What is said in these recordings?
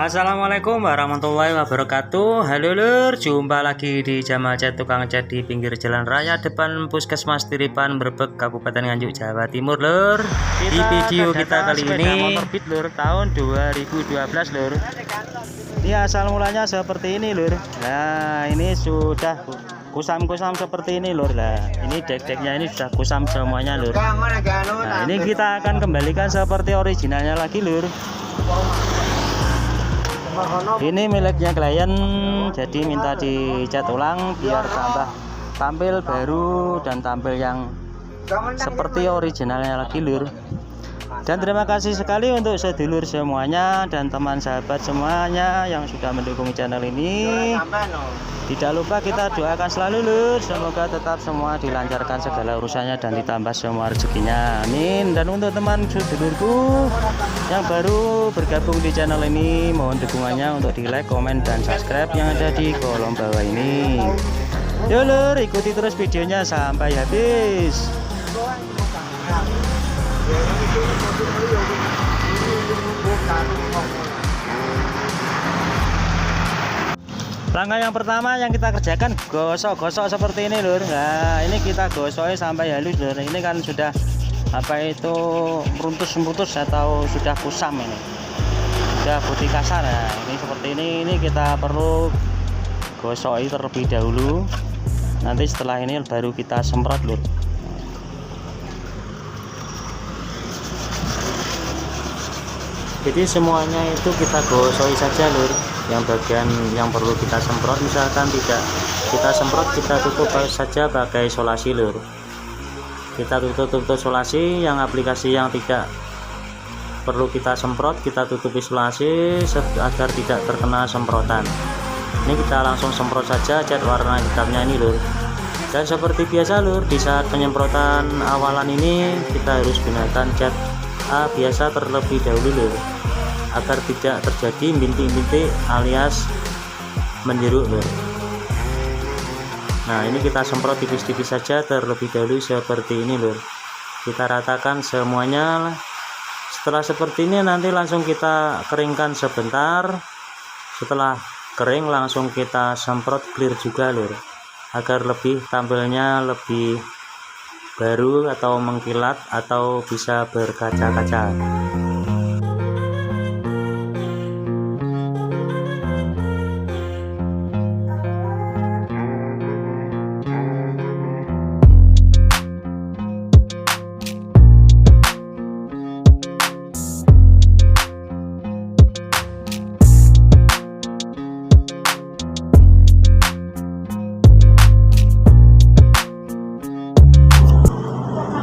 Assalamualaikum warahmatullahi wabarakatuh. Halo lur, jumpa lagi di Jamal Cat Tukang Cat di pinggir jalan raya depan Puskesmas Tiripan Brebek Kabupaten Nganjuk Jawa Timur lur. Di video kita kali ini motor Beat lur tahun 2012 lur. Ini asal mulanya seperti ini lur. Nah ini sudah kusam-kusam seperti ini lur. Nah ini dek-deknya ini sudah kusam semuanya lur. Nah ini kita akan kembalikan seperti originalnya lagi lur. Ini miliknya klien, jadi minta dicat ulang biar tampil baru dan tampil yang seperti originalnya lagi lur. Dan terima kasih sekali untuk sedulur semuanya dan teman sahabat semuanya yang sudah mendukung channel ini. Tidak lupa kita doakan selalu lur, semoga tetap semua dilancarkan segala urusannya dan ditambah semua rezekinya, amin. Dan untuk teman sedulurku yang baru bergabung di channel ini, mohon dukungannya untuk di like, komen, dan subscribe yang ada di kolom bawah ini. Yo lur, ikuti terus videonya sampai habis. Langkah yang pertama yang kita kerjakan gosok-gosok seperti ini lur. Nah ini kita gosoknya sampai halus lur. Ini kan sudah meruntus atau sudah kusam, ini sudah putih kasar. Nah ini seperti ini kita perlu gosok terlebih dahulu, nanti setelah ini baru kita semprot lur. Jadi semuanya itu kita gosok saja lur. Yang bagian yang perlu kita semprot, misalkan tidak kita semprot, kita tutup saja pakai isolasi lur. Kita tutup isolasi, yang aplikasi yang tidak perlu kita semprot kita tutup isolasi agar tidak terkena semprotan. Ini kita langsung semprot saja cat warna hitamnya ini lur. Dan seperti biasa lur, di saat penyemprotan awalan ini kita harus gunakan cat A biasa terlebih dahulu lur, agar tidak terjadi bintik-bintik alias menjeruk lur. Nah ini kita semprot tipis-tipis saja terlebih dahulu seperti ini lur. Kita ratakan semuanya. Setelah seperti ini nanti langsung kita keringkan sebentar. Setelah kering langsung kita semprot clear juga lur, agar lebih tampilnya lebih baru atau mengkilat atau bisa berkaca-kaca.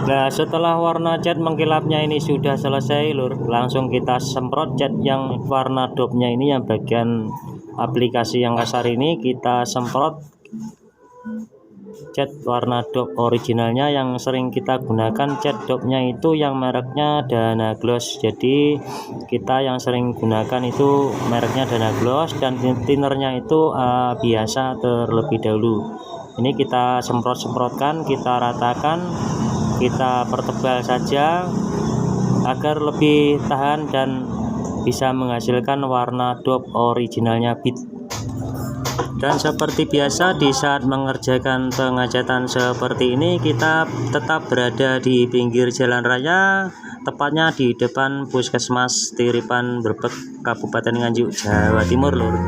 Nah setelah warna cat mengkilapnya ini sudah selesai lur, langsung kita semprot cat yang warna dopnya ini, yang bagian aplikasi yang kasar ini kita semprot cat warna dop originalnya yang sering kita gunakan. Cat dopnya itu yang mereknya Dana Gloss, jadi kita yang sering gunakan itu mereknya Dana Gloss, dan thinnernya itu biasa terlebih dahulu. Ini kita semprotkan, kita ratakan, kita pertebal saja agar lebih tahan dan bisa menghasilkan warna dop originalnya Beat. Dan seperti biasa di saat mengerjakan pengecatan seperti ini, kita tetap berada di pinggir jalan raya, tepatnya di depan Puskesmas Tiripan Brebek Kabupaten Nganjuk Jawa Timur lur.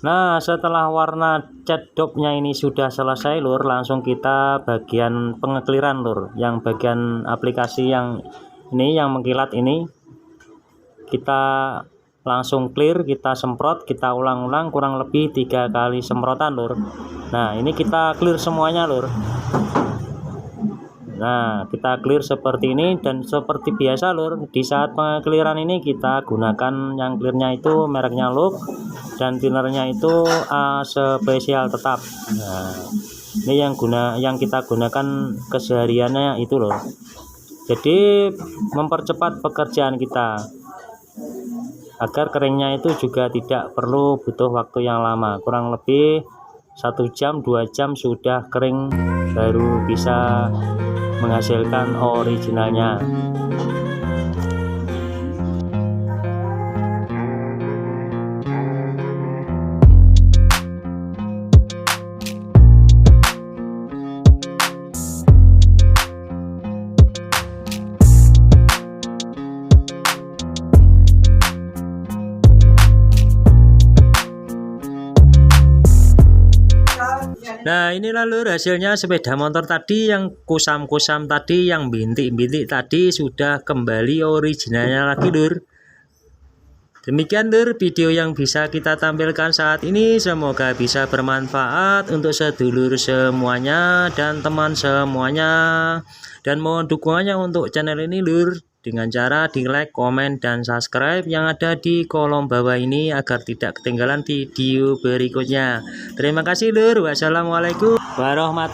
Nah, setelah warna cat dopnya ini sudah selesai lur, langsung kita bagian pengekliran lur, yang bagian aplikasi yang ini yang mengkilat ini kita langsung clear, kita semprot, kita ulang-ulang kurang lebih 3 kali semprotan lur. Nah, ini kita clear semuanya lur. Nah, kita clear seperti ini, dan seperti biasa lur, di saat pengekliran ini kita gunakan yang clearnya itu mereknya Look, dan tinernya itu spesial tetap. Nah, ini yang kita gunakan kesehariannya itu loh. Jadi mempercepat pekerjaan kita agar keringnya itu juga tidak perlu butuh waktu yang lama, kurang lebih 1 jam 2 jam sudah kering, baru bisa menghasilkan originalnya. Nah, inilah lur hasilnya sepeda motor tadi, yang kusam-kusam tadi, yang bintik-bintik tadi sudah kembali originalnya lagi lur. Demikian lur video yang bisa kita tampilkan saat ini, semoga bisa bermanfaat untuk sedulur semuanya dan teman semuanya, dan mohon dukungannya untuk channel ini lur dengan cara di like, komen, dan subscribe yang ada di kolom bawah ini agar tidak ketinggalan video berikutnya. Terima kasih lur. Wassalamualaikum warahmatullahi wabarakatuh.